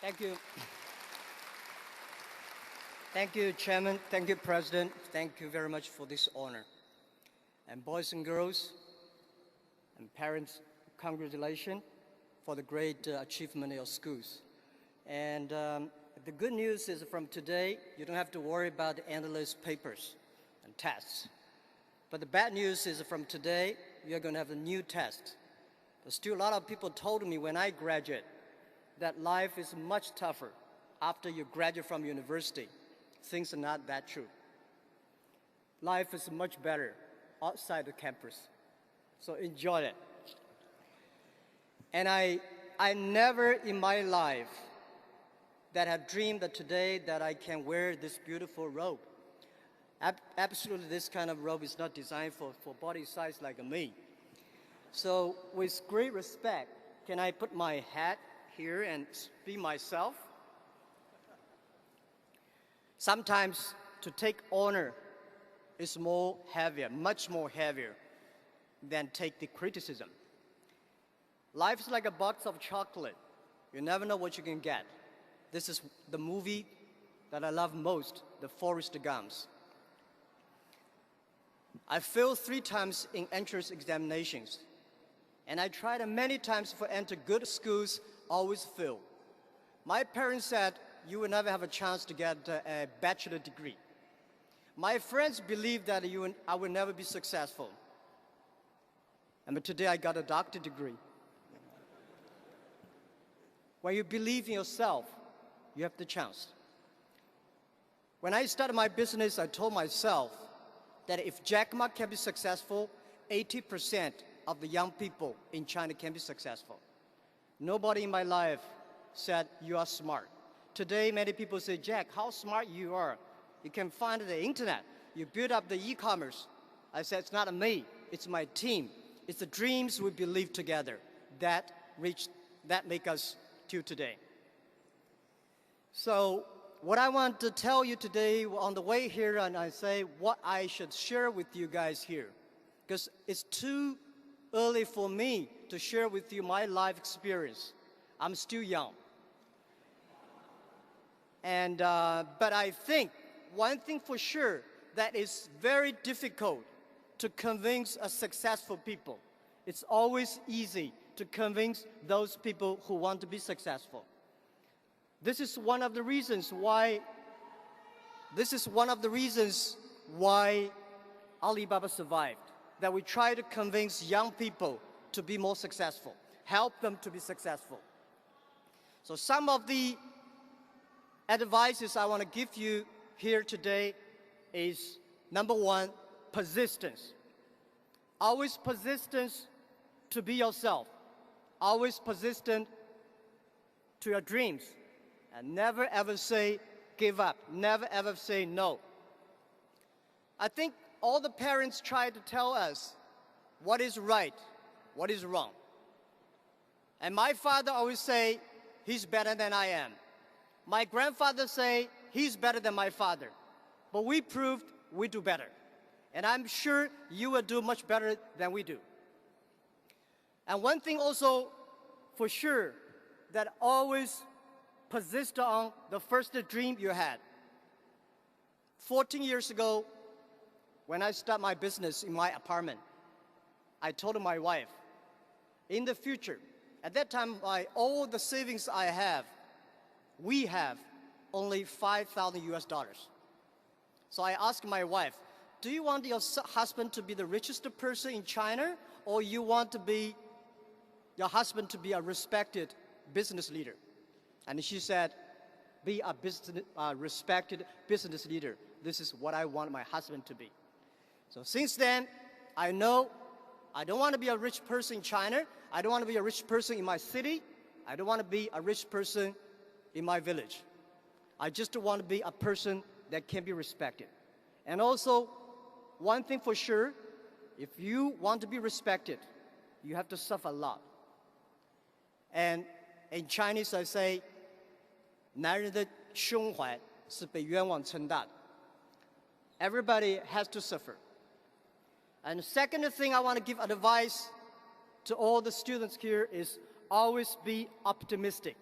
Thank you. Thank you, Chairman. Thank you, President. Thank you very much for this honor. And boys and girls and parents, congratulations for the great achievement of your schools. And the good news is from today, you don't have to worry about the endless papers and tests. But the bad news is from today, you're going to have a new test. There's still a lot of people told me when I graduate that life is much tougher after you graduate from university. Things are not that true. Life is much better outside the campus. So enjoy it. And I never in my life that have dreamed that today that I can wear this beautiful robe. Absolutely, this kind of robe is not designed for body size like me. So with great respect, can I put my hat here and be myself? Sometimes to take honor is more heavier, much more heavier than take the criticism. Life is like a box of chocolate. You never know what you can get. This is the movie that I love most, the Forrest Gumps. I failed 3 times in entrance examinations. And I tried many times to enter good schools, always failed. My parents said, you will never have a chance to get a bachelor degree. My friends believed that I would never be successful. But today I got a doctorate degree. When you believe in yourself, you have the chance. When I started my business, I told myself that if Jack Ma can be successful, 80% of the young people in China can be successful. Nobody in my life said, you are smart. Today, many people say, Jack, how smart you are. You can find the internet. You build up the e-commerce. I said, it's not me, it's my team. It's the dreams we believe together that make us till today. So what I want to tell you today on the way here, and I say what I should share with you guys here, because it's too early for me to share with you my life experience. I'm still young. But I think one thing for sure that is very difficult to convince a successful people. It's always easy to convince those people who want to be successful. This is one of the reasons why Alibaba survived, that we try to convince young people to be more successful, help them to be successful. So some of the advices I want to give you here today is, number 1, persistence. Always persistence to be yourself. Always persistent to your dreams. And never ever say give up. Never ever say no. I think all the parents try to tell us what is right, what is wrong. And my father always say, he's better than I am. My grandfather say, he's better than my father. But we proved we do better. And I'm sure you will do much better than we do. And one thing also for sure, that always persist on the first dream you had. 14 years ago, when I started my business in my apartment, I told my wife, in the future, at that time, all the savings I have, we have only $5,000 US. So I asked my wife, do you want your husband to be the richest person in China, or you want your husband to be a respected business leader? And she said, be a respected business leader. This is what I want my husband to be. So since then, I know I don't want to be a rich person in China. I don't want to be a rich person in my city. I don't want to be a rich person in my village. I just want to be a person that can be respected. And also, one thing for sure, if you want to be respected, you have to suffer a lot. And in Chinese, I say, 男人的胸怀是被冤枉撑大的. Everybody has to suffer. And the second thing I want to give advice to all the students here is always be optimistic.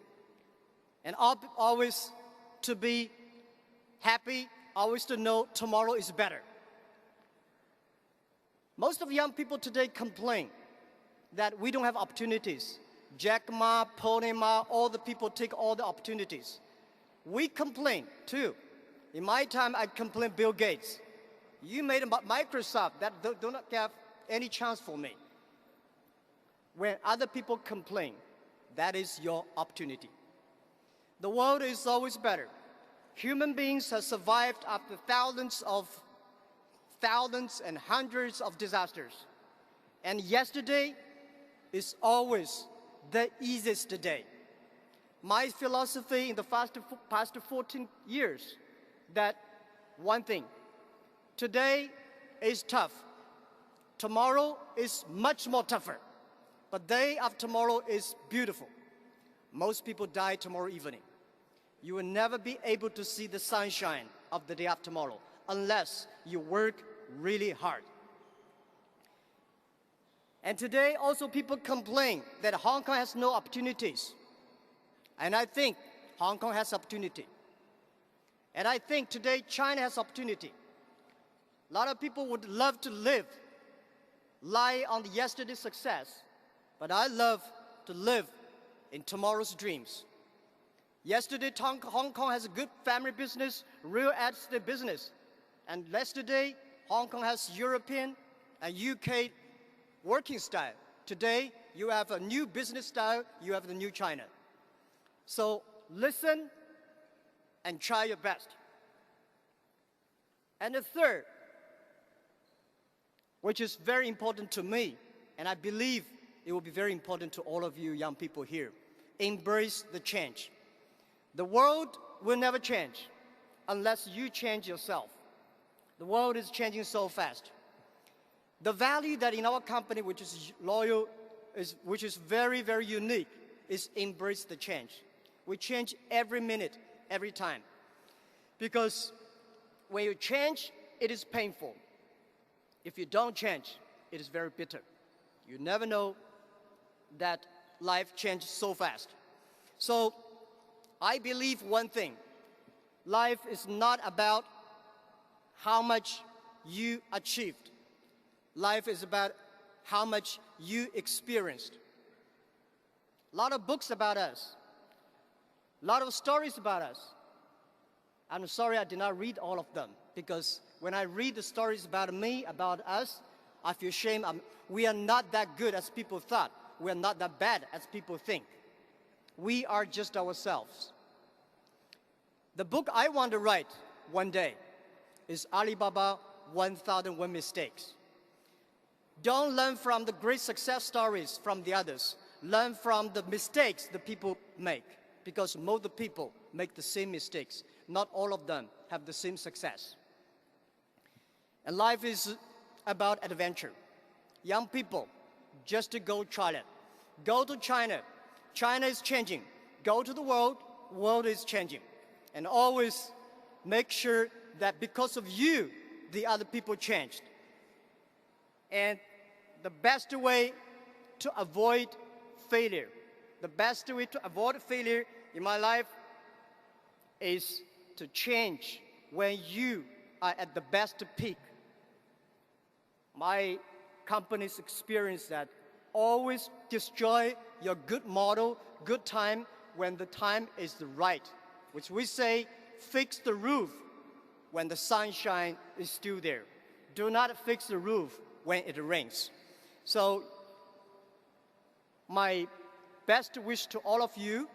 and always to be happy, always to know tomorrow is better. Most of young people today complain that we don't have opportunities. Jack Ma, Pony Ma, all the people take all the opportunities. We complain too. In my time, I complained Bill Gates. You made Microsoft, that do not have any chance for me. When other people complain, that is your opportunity. The world is always better. Human beings have survived after thousands and hundreds of disasters. And yesterday is always the easiest day. My philosophy in the past 14 years, that one thing, today is tough. Tomorrow is much more tougher. But day after tomorrow is beautiful. Most people die tomorrow evening. You will never be able to see the sunshine of the day after tomorrow unless you work really hard. And today also people complain that Hong Kong has no opportunities. And I think Hong Kong has opportunity. And I think today China has opportunity. A lot of people would love to lie on yesterday's success, but I love to live in tomorrow's dreams. Yesterday, Hong Kong has a good family business, real estate business. And yesterday, Hong Kong has European and UK working style. Today, you have a new business style, you have the new China. So listen and try your best. And the third, which is very important to me, and I believe it will be very important to all of you young people here, embrace the change. The world will never change unless you change yourself. The world is changing so fast. The value that in our company, which is loyal, which is very, very unique, is embrace the change. We change every minute, every time. Because when you change, it is painful. If you don't change, it is very bitter. You never know that life changes so fast. So I believe one thing. Life is not about how much you achieved. Life is about how much you experienced. A lot of books about us. A lot of stories about us. I'm sorry I did not read all of them, because when I read the stories about me, about us, I feel shame. We are not that good as people thought. We are not that bad as people think. We are just ourselves. The book I want to write one day is Alibaba 1001 Mistakes. Don't learn from the great success stories from the others. Learn from the mistakes the people make, because most of the people make the same mistakes. Not all of them have the same success. And life is about adventure. Young people, just to go try it. Go to China. China is changing. Go to the world. World is changing. And always make sure that because of you, the other people changed. And the best way to avoid failure, the best way to avoid failure in my life is to change when you are at the best peak. My company's experience that always destroy your good model, good time, when the time is right, which we say, fix the roof when the sunshine is still there. Do not fix the roof when it rains. So my best wish to all of you,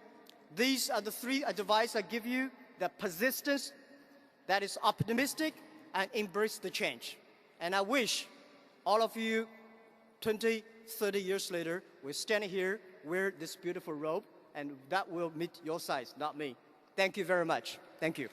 these are the three advice I give you: the persistence, that is optimistic, and embrace the change. And I wish all of you 20, 30 years later will stand here, wear this beautiful robe, and that will meet your size, not me. Thank you very much. Thank you.